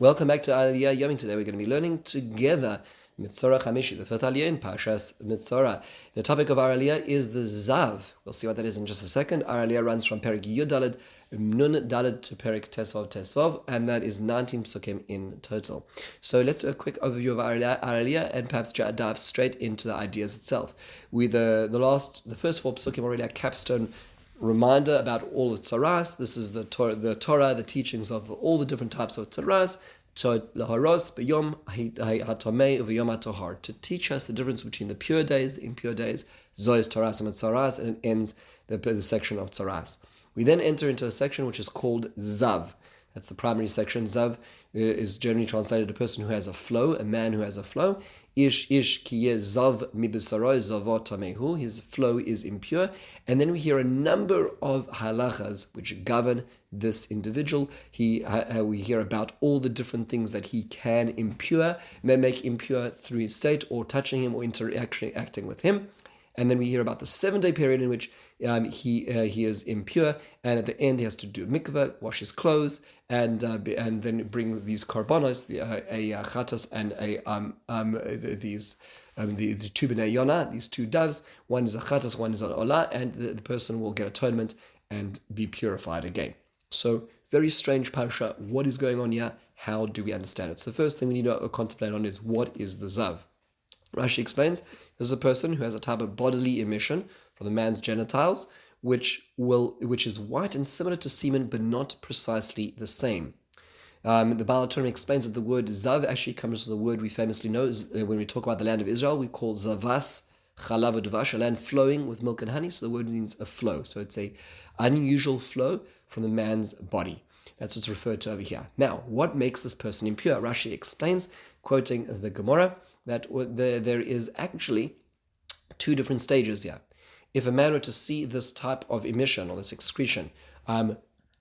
Welcome back to Aliyah Yomim. Today we're going to be learning together Metzora Chamishi, the fifth Aliyah in Parshas Metzora. The topic of our Aliyah is the Zav. We'll see what that is in just a second. Our Aliyah runs from Perik Yudalid, Nun Dalid to Perik Tesvav, and that is 19 psukim in total. So let's do a quick overview of our Aliyah and perhaps dive straight into the ideas itself. The first four psukim already a capstone reminder about all the tzaras. This is the Torah, the teachings of all the different types of tzaras, to teach us the difference between the pure days, the impure days, zois tzaras and tzaras, and it ends the section of tzaras. We then enter into a section which is called Zav. That's the primary section. Zav is generally translated a person who has a flow, a man who has a flow. Ish ki zav mibisaroi zavot tamehu. His flow is impure. And then we hear a number of halachas which govern this individual. We hear about all the different things that he can may make impure through his state or touching him or acting with him. And then we hear about the 7-day period in which he is impure, and at the end he has to do mikveh, wash his clothes, and then it brings these korbanos, a chatas and the two bnei yonah, these two doves. One is a chatas, one is an olah, and the person will get atonement and be purified again. So very strange parsha. What is going on here? How do we understand it? So the first thing we need to contemplate on is what is the zav. Rashi explains, this is a person who has a type of bodily emission from the man's genitals, which is white and similar to semen, but not precisely the same. The Baal Torah explains that the word zav actually comes from the word we famously know when we talk about the land of Israel. We call zavas chalav udvash, a land flowing with milk and honey. So the word means a flow. So it's a unusual flow from the man's body. That's what's referred to over here. Now, what makes this person impure? Rashi explains, quoting the Gemara, that there is actually two different stages here. If a man were to see this type of emission or this excretion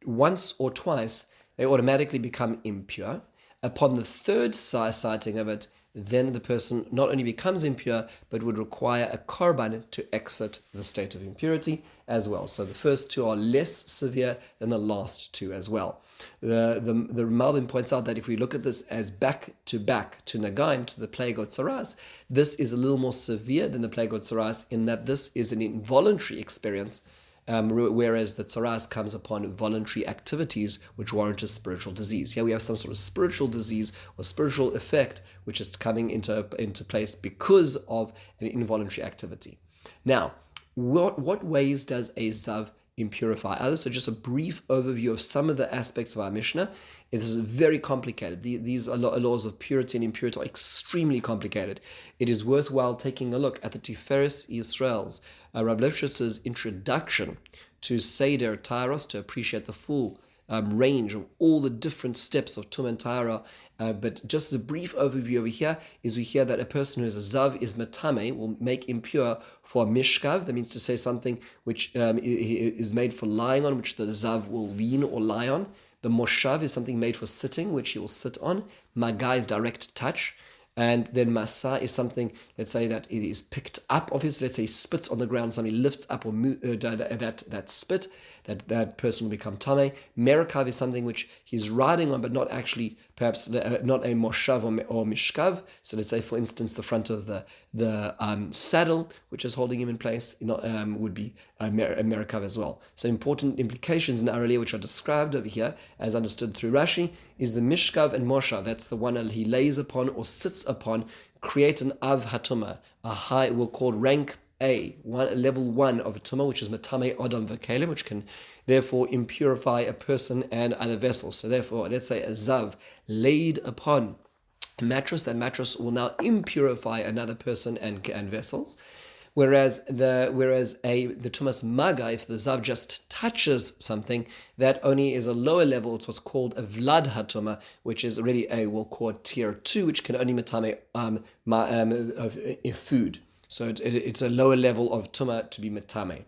once or twice, they automatically become impure. Upon the third sighting of it, then the person not only becomes impure, but would require a korban to exit the state of impurity as well. So the first two are less severe than the last two as well. The Malbim points out that if we look at this as back to Nagaim, to the plague of Tzaras, this is a little more severe than the plague of Tzaras in that this is an involuntary experience, whereas the Tzaras comes upon voluntary activities which warrant a spiritual disease. Here we have some sort of spiritual disease or spiritual effect which is coming into place because of an involuntary activity. Now, what ways does a Zav impurify others? So just a brief overview of some of the aspects of our Mishnah. This is very complicated. These laws of purity and impurity are extremely complicated. It is worthwhile taking a look at the Tiferes Yisrael's Rav Lifshitz's introduction to Seder Tairos to appreciate the full range of all the different steps of Tum and Taira. But just as a brief overview over here is we hear that a person who is a Zav is Matame, will make impure for Mishkav. That means to say something which is made for lying on, which the Zav will lean or lie on. The Moshav is something made for sitting, which he will sit on. Maga is direct touch. And then Masa is something, let's say, that it is picked up of his, let's say he spits on the ground, somebody lifts up or that spit, that person will become Tameh. Merikav is something which he's riding on, but not actually, perhaps not a Moshav or Mishkav. So let's say, for instance, the front of the saddle, which is holding him in place, would be a Merikav as well. So important implications in Araliyah, which are described over here, as understood through Rashi, is the Mishkav and Moshav. That's the one that he lays upon or sits upon, create an Av Hatuma, a high, we'll call rank A, level 1 of a Tumah, which is Matame Adam Vakalim, which can therefore impurify a person and other vessels. So therefore, let's say a Zav laid upon a mattress, that mattress will now impurify another person and vessels. Whereas the Tumas Maga, if the Zav just touches something, that only is a lower level. It's what's called a Vlad Hatuma, which is already we'll call tier 2, which can only matame food. So it's a lower level of Tuma to be matame.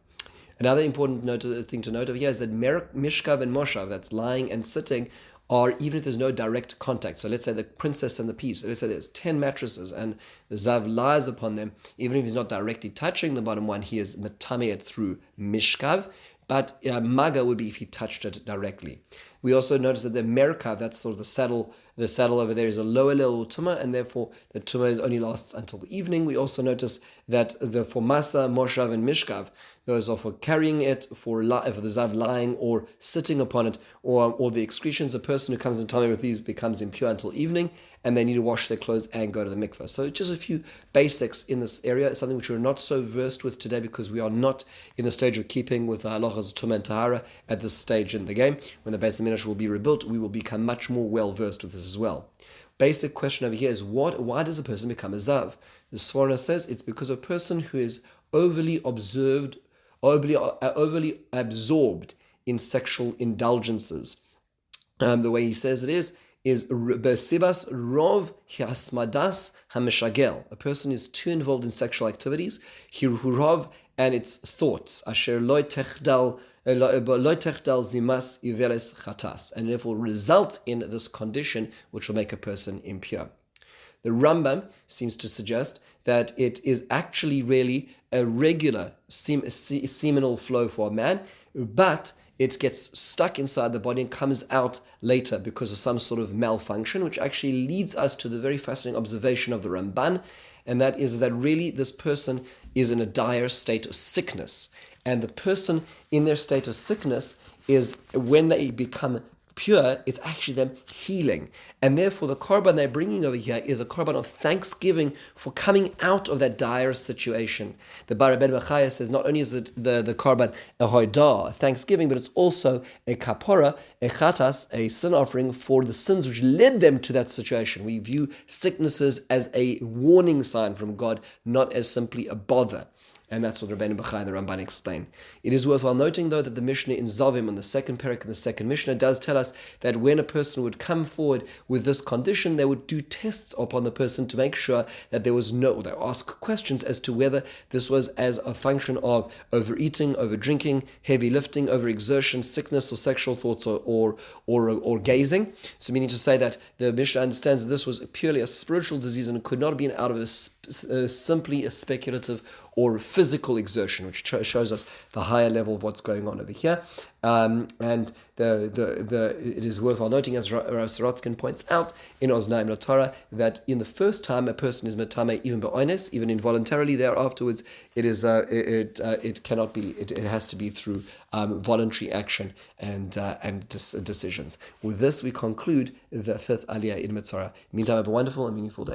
Another important thing to note over here is that Mishkav and Moshav, that's lying and sitting, or even if there's no direct contact. So let's say the princess and the pea. So let's say there's 10 mattresses and the Zav lies upon them. Even if he's not directly touching the bottom one, he is metameed through Mishkav. But Maga would be if he touched it directly. We also notice that the Merkav, that's sort of the saddle the saddle over there is a lower level tumah, and therefore the tumah only lasts until the evening. We also notice that for masa, moshav, and mishkav, those are for carrying it, for the zav lying or sitting upon it, or the excretions. A person who comes in tumah with these becomes impure until evening, and they need to wash their clothes and go to the mikveh. So just a few basics in this area, something which we're not so versed with today because we are not in the stage of keeping with the halachas of tumah and tahara at this stage in the game. When the Beis HaMikdash will be rebuilt, we will become much more well versed with this as well. Basic question over here is why does a person become a zav? The Sforno says it's because a person who is overly absorbed in sexual indulgences. The way he says it is besibas rov hiasmadas hameshagel. A person is too involved in sexual activities, hirhurov, and its thoughts, asher loy techdal zimas iveres chatas, and therefore result in this condition which will make a person impure. The Rambam seems to suggest that it is actually really a regular seminal flow for a man, but it gets stuck inside the body and comes out later because of some sort of malfunction, which actually leads us to the very fascinating observation of the Ramban, and that is that really this person is in a dire state of sickness. And the person in their state of sickness is, when they become pure, it's actually them healing. And therefore the korban they're bringing over here is a korban of thanksgiving for coming out of that dire situation. The Bar Ben Bechaya says not only is it the korban a hoidah, a thanksgiving, but it's also a kapora, a chatas, a sin offering for the sins which led them to that situation. We view sicknesses as a warning sign from God, not as simply a bother. And that's what Rabbeinu Bachai and the Ramban explain. It is worthwhile noting, though, that the Mishnah in Zavim, in the second parak in the second Mishnah, does tell us that when a person would come forward with this condition, they would do tests upon the person to make sure that they ask questions as to whether this was as a function of overeating, overdrinking, heavy lifting, overexertion, sickness, or sexual thoughts, or gazing. So meaning to say that the Mishnah understands that this was purely a spiritual disease and it could not have been out of simply a speculative or physical exertion, which shows us the higher level of what's going on over here. And it is worthwhile noting, as Rav Sorotzkin points out in Oznaim no Torah, that in the first time a person is metame, even be'oines, even involuntarily, there afterwards, it cannot be. It has to be through voluntary action and decisions. With this, we conclude the fifth aliyah in Metzora. Meantime, have a wonderful and meaningful day.